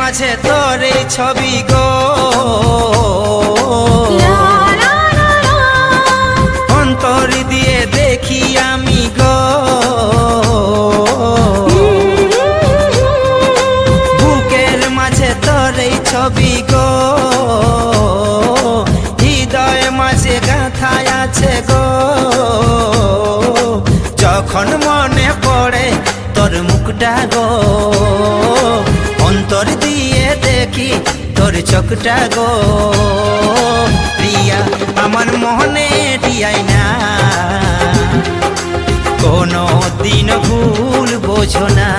মাঝে তোর এই ছবি গো, অন্তর দিয়ে দেখি আমি গো, বুকের মাঝে তোর এই ছবি গো, হৃদয় মাঝে গাঁথায় আছে গো। যখন মনে পড়ে তোর মুখটা গো, অন্তর দিয়ে দেখি তোর চোখটা গো। প্রিয়া আমার মনে দিয়াই না, কোনো দিন ভুল বোঝো না।